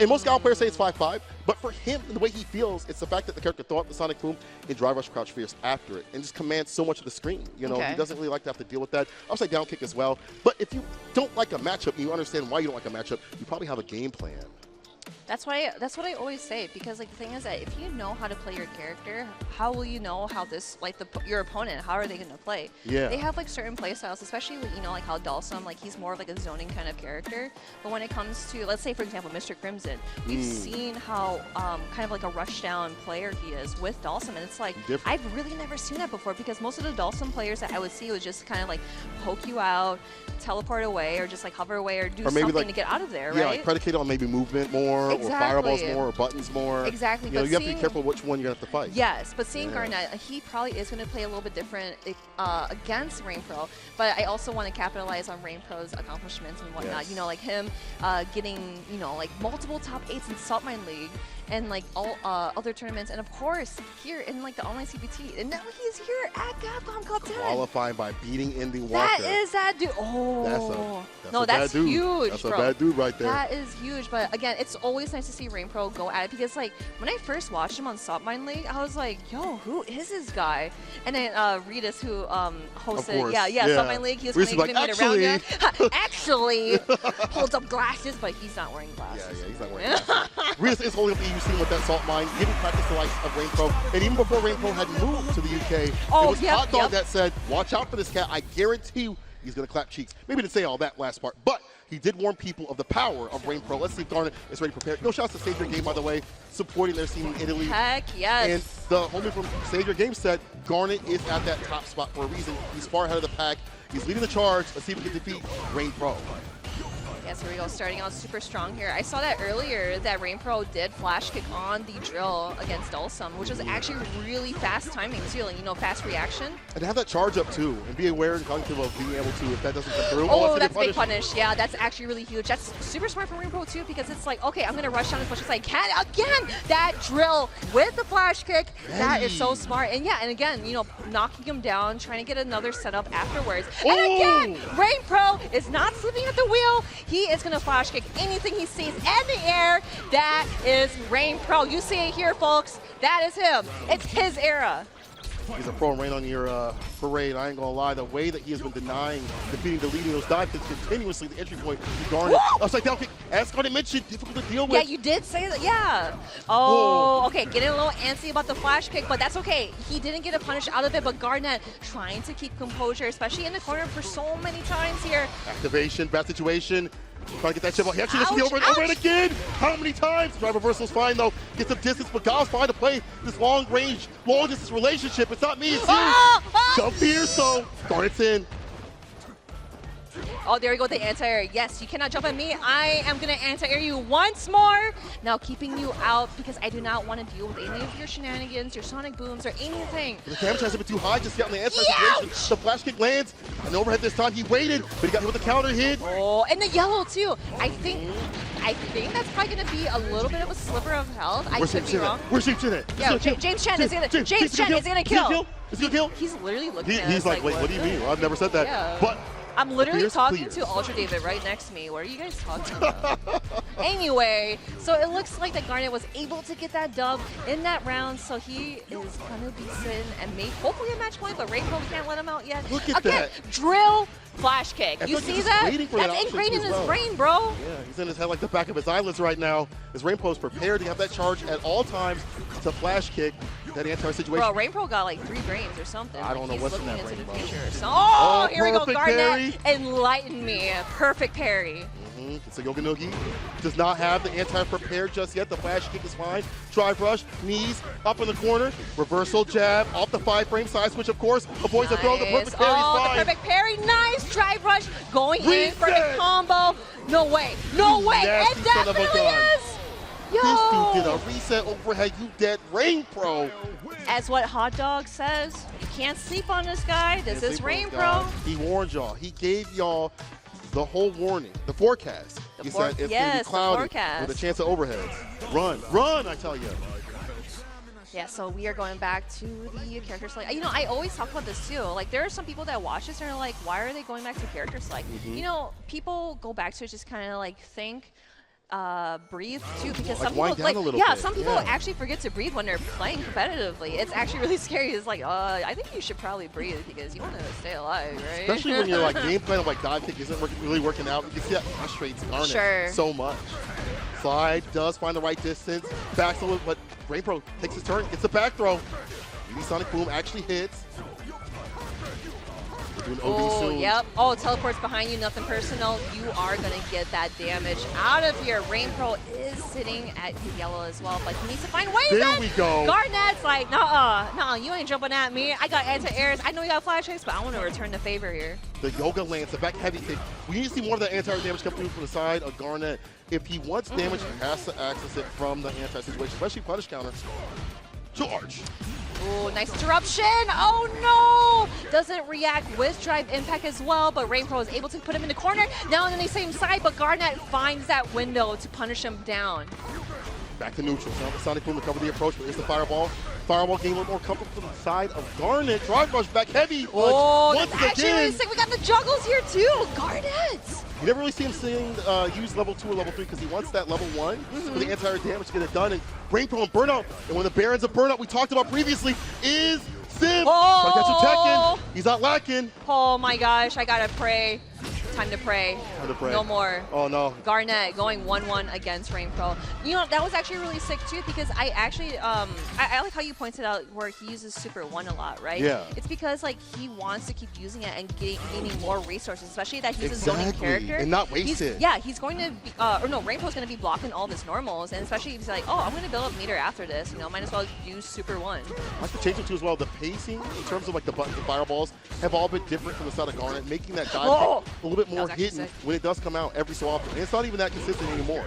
And most Guile players say it's 5-5, but for him, the way he feels, it's the fact that the character throw up the Sonic Boom and drive rush crouch fierce after it and just commands so much of the screen. You know, he doesn't really like to have to deal with that. Upside down kick as well. But if you don't like a matchup, you understand why you don't like a matchup, you probably have a game plan. That's what I always say, because like the thing is that if you know how to play your character, how will you know how this your opponent, how are they going to play? Yeah. They have like certain play styles, especially with, you know, like how Dhalsim, like he's more of like a zoning kind of character. But when it comes to, let's say for example, Mr. Crimson, we've seen how kind of like a rush down player he is with Dhalsim, and it's like I've really never seen that before, because most of the Dhalsim players that I would see would just kind of like poke you out, teleport away, or just like hover away, or do something like, to get out of there, right? Yeah, like predicated on maybe movement more, or fireballs more, or buttons more. Exactly. You know, you have to be careful which one you're going to have to fight. Yes, but seeing Garnet, he probably is going to play a little bit different against Rainpro, but I also want to capitalize on Rainpro's accomplishments and whatnot. You know, like him getting, you know, like multiple top 8s in Salt Mine League, and like all other tournaments, and of course here in like the online CPT, and now he's here at Capcom Cup X. Qualifying by beating Ending Walker. That is that dude. Oh, that's huge. That's bro. a bad dude right there. That is huge. But again, it's always nice to see Rainpro go at it, because like when I first watched him on Salt Mine League, I was like, yo, who is this guy? And then Ritas, who hosted, Salt Mine League, he was kind of giving me it around here. Actually, holds up glasses, but he's not wearing glasses. Yeah, he's not wearing glasses. Ritas is holding up the UC with that Salt Mine, giving practice to likes of Rainpro. And even before Rainpro had moved to the UK, it was Hot Dog that said, watch out for this cat. I guarantee you he's going to clap cheeks. Maybe didn't say all that last part, but he did warn people of the power of Rainpro. Let's see if Garnet is ready to prepare. Yo, shouts to Savior Game, by the way, supporting their scene in Italy. Heck yes. And the homie from Savior Game said Garnet is at that top spot for a reason. He's far ahead of the pack. He's leading the charge. Let's see if we can defeat Rainpro. Yes, here we go, starting out super strong here. I saw that earlier that Rainpro did flash kick on the drill against Dhalsim, which was actually really fast timing too, like, you know, fast reaction. And to have that charge up too, and be aware and cognitive of being able to, if that doesn't come through. Oh, that's a big punish. Yeah, that's actually really huge. That's super smart from Rainpro too, because it's like, okay, I'm going to rush down as much as I can. Again, that drill with the flash kick, that is so smart. And yeah, and again, you know, knocking him down, trying to get another setup afterwards. And again, Rainpro is not slipping at the wheel. He is going to flash kick anything he sees in the air. That is Rainpro. You see it here, folks. That is him. It's his era. He's a pro and rain on your parade. I ain't gonna lie, the way that he has been denying defeating the leading those dives is continuously the entry point to Garnet. Upside down kick, as Garnet mentioned, difficult to deal with. Yeah, you did say that, yeah. Oh, okay, getting a little antsy about the flash kick, but that's okay. He didn't get a punish out of it, but Garnet trying to keep composure, especially in the corner for so many times here. Activation, bad situation. Trying to get that chip out. He actually just over and again. How many times? Drive reversal's fine though. Get some distance, but Guile's fine to play this long range, long distance relationship. It's not me, it's you. Jump here, so Garnet's in. Oh, there we go, the anti-air. Yes, you cannot jump at me. I am going to anti-air you once more. Now keeping you out because I do not want to deal with any of your shenanigans, your sonic booms, or anything. The damage has been too high, just get on the anti-situation. The flash kick lands. An overhead this time. He waited, but he got hit with the counter hit. Oh, and the yellow too. I think that's probably going to be a little bit of a sliver of health. I could be wrong. Where's James Chen at? Yeah, James Chen is going to kill. Is he going to kill? He's literally looking at us He's like, wait, what do you mean? Well, I've never said that. Yeah. But I'm literally talking to Ultra David right next to me. What are you guys talking about? Anyway, so it looks like that Garnet was able to get that dub in that round, so he is going to be sitting and make hopefully a match point, but Rainpro can't let him out yet. Look at that. Drill, flash kick. You see that? That's ingrained in his brain, bro. Yeah, he's in his head like the back of his eyelids right now. As Rainpro is prepared to have that charge at all times to flash kick that anti situation. Bro, Rainpro got like 3 brains or something. I don't know what's in that He's looking into the Rainpro. future. So, oh, here we go, perfect Garnet. Parry. Enlighten me. Perfect parry. So Yoganoogi does not have the anti-prepared just yet. The flash kick is fine. Drive rush, knees, up in the corner. Reversal jab, off the 5-frame side switch, of course. Avoids the throw, the perfect parry is fine. The perfect parry, nice. Drive rush, going in for the combo. No way, no way. It definitely is. Yo. This dude did a reset overhead, you dead. Rainpro. As what Hot Dog says, you can't sleep on this guy. This is Rainpro. He warned y'all. He gave y'all the whole warning, the forecast. He said it's going to be cloudy with a chance of overheads. Run, run, I tell you. Yeah, so we are going back to the character select. You know, I always talk about this too. Like, there are some people that watch this and are like, why are they going back to character select? You know, people go back to it just kind of like think breathe too, because Like some wind people, down a little bit. some people actually forget to breathe when they're playing competitively. It's actually really scary. It's like, I think you should probably breathe because you want to stay alive, right? Especially when your like game plan of like dive kick isn't really working out. You can see that frustrates Garnet so much. Slide does find the right distance, backs a little, but Rainpro takes his turn, gets a back throw. Maybe Sonic Boom actually hits. Oh, yep. Oh, teleports behind you, nothing personal. You are going to get that damage out of here. Rainpro is sitting at yellow as well, but he needs to find ways. There we go. Garnet's like, nah, you ain't jumping at me. I got anti-airs. I know you got flash kicks, but I want to return the favor here. The Yoga Lance, the back heavy kick. We need to see more of that anti-air damage come through from the side of Garnet. If he wants damage, he has to access it from the anti-situation, especially punish counter. Charge. Oh, nice interruption. Oh, no. Doesn't react with drive impact as well, but Rainpro is able to put him in the corner. Now on the same side, but Garnet finds that window to punish him down. Back to neutral. Sonic Boom to cover the approach, but here's the fireball. Fireball getting a little more comfortable from the side of Garnet. Drive rush back heavy. Oh, that's actually really sick. We got the juggles here too. Garnet. You never really see him use level 2 or level 3 because he wants that level 1 for the anti-air damage to get it done. And Rainpro and Burnout, and one of the Barons of Burnout we talked about previously is Sim. Trying to catch him Tekken. He's not lacking. Oh my gosh, I gotta pray. Time to pray. Time to pray. No more. Oh no. Garnet going 1-1 against Rainpro. You know, that was actually really sick too because I actually, I like how you pointed out where he uses Super 1 a lot, right? Yeah. It's because like he wants to keep using it and gaining more resources, especially that he's a zoning character. And not waste it. Yeah, he's going to be, Rainpro's going to be blocking all of his normals, and especially if he's like, oh, I'm going to build up meter after this, you know, might as well use Super 1. I like to change it too as well. The pacing in terms of like the buttons and fireballs have all been different from the side of Garnet, making that dive kick a little bit more hidden when it does come out every so often. And it's not even that consistent anymore.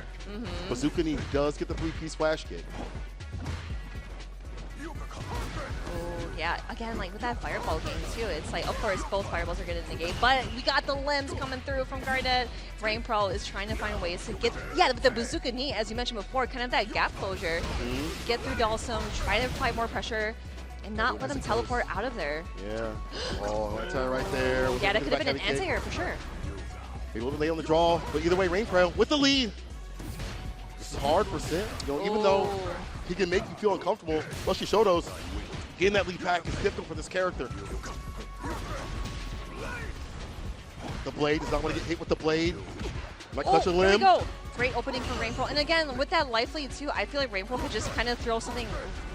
Bazooka Knee does get the 3-piece flash kick. Yeah, again, like with that fireball game too, it's like, of course, both fireballs are going to negate, but we got the limbs coming through from Garnet. Rainpro is trying to find ways to get, with the bazooka knee, as you mentioned before, kind of that gap closure, get through Dhalsim, try to apply more pressure, and not let him teleport out of there. Yeah. Oh, anti-air right there. Yeah, that could have been an anti-air for sure. Maybe a little late on the draw, but either way, Rainpro with the lead. This is hard for Sim. You know, even though he can make you feel uncomfortable, especially Shoto's, getting that lead back is difficult for this character. The blade does not want to get hit with the blade. Might clutch a limb. There we go. Great opening from Rainpro. And again, with that life lead too, I feel like Rainpro could just kind of throw something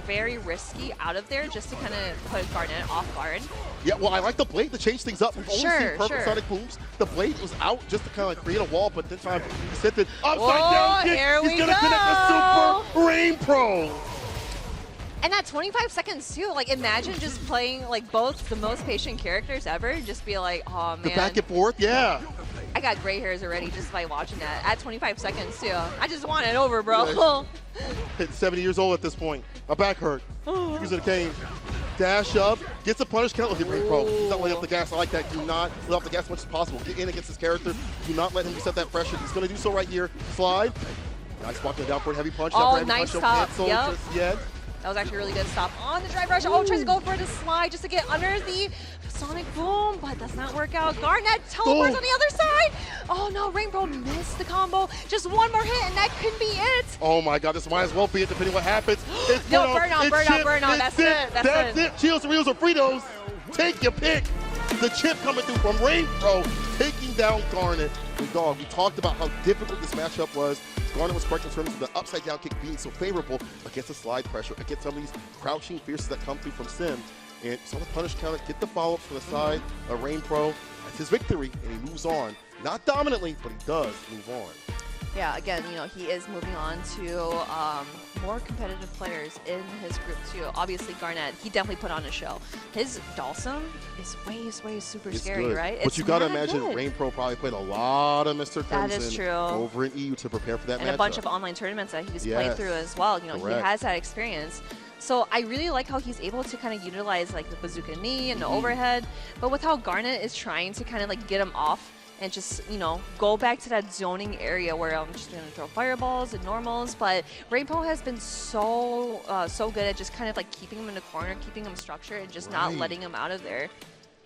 very risky out of there just to kind of put Garnet off guard. Yeah, well, I like the blade to change things up. We've only seen perfect Sonic Booms. The blade was out just to kind of like create a wall, but this time he sent it upside down kick. He's going to connect the Super Rainpro. And that 25 seconds too, like imagine just playing like both the most patient characters ever, just be like, oh man. The back and forth, yeah. I got gray hairs already just by watching that. At 25 seconds too. I just want it over, bro. Hit 70 years old at this point. My back hurt. Using a cane. Dash up, gets a punish count. Look at Rainpro. He's not letting off the gas. I like that. Do not let off the gas as much as possible. Get in against this character. Do not let him reset that pressure. He's going to do so right here. Slide. Nice block on the down for a heavy punch. Oh, nice stop. Yep. Just yet. That was actually a really good stop on the drive rush. Oh, tries to go for the slide just to get under the Sonic Boom, but does not work out. Garnet teleports on the other side. Oh no, Rainpro missed the combo. Just one more hit and that could be it. Oh my god, this might as well be it depending what happens. It's no, burnout. That's it. That's it. Cheetos, Doritos, or Fritos. Take your pick. The chip coming through from Rainpro, taking down Garnet. And dog, we talked about how difficult this matchup was. Garnet was correct in terms of the upside down kick being so favorable against the slide pressure, against some of these crouching fierces that come through from Sim. And saw the punish counter, get the follow-up from the side of Rainpro. That's his victory, and he moves on. Not dominantly, but he does move on. Yeah, again, you know, he is moving on to more competitive players in his group too. Obviously, Garnet, he definitely put on a show. His Dhalsim is way super scary, good. right? But you got to imagine Rainpro probably played a lot of Mr. Crimson that is true. over in EU to prepare for that matchup. And a bunch of online tournaments that he was playing through as well. You know, he has that experience. So I really like how he's able to kind of utilize like the bazooka knee and the overhead, but with how Garnet is trying to kind of like get him off and just, you know, go back to that zoning area where I'm just going to throw fireballs and normals. But Rainpro has been so good at just kind of like keeping him in the corner, keeping him structured, and just not letting him out of there.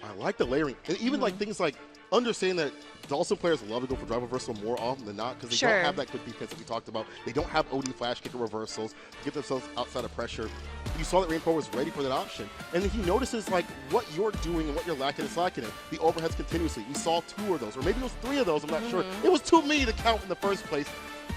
I like the layering. And even like things like understand that Dhalsim players love to go for drive reversal more often than not because they don't have that good defense that we talked about. They don't have OD flash kicker reversals to get themselves outside of pressure. You saw that Rainpro was ready for that option. And then he notices like what you're doing and what you're lacking and slacking in. The overheads continuously. We saw 2 of those, or maybe it was 3 of those, I'm not sure. It was too many to count in the first place.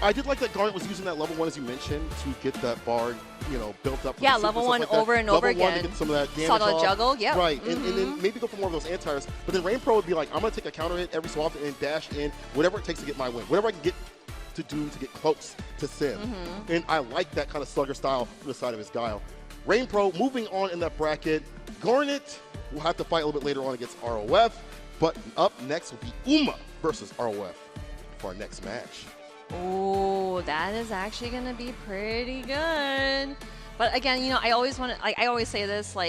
I did like that Garnet was using that level 1, as you mentioned, to get that bar, you know, built up. Yeah, level 1 like over and over again. Level 1 to get some of that damage Saw the off. juggle, yeah. Right, and then maybe go for more of those anti-airs. But then Rainpro would be like, I'm going to take a counter hit every so often and dash in, whatever it takes to get my win. Whatever I can get to do to get close to Sim. And I like that kind of slugger style from the side of his Guile. Rainpro moving on in that bracket. Garnet will have to fight a little bit later on against ROF. But up next will be Uma versus ROF for our next match. Oh, that is actually going to be pretty good. But again, you know, I always say this, like,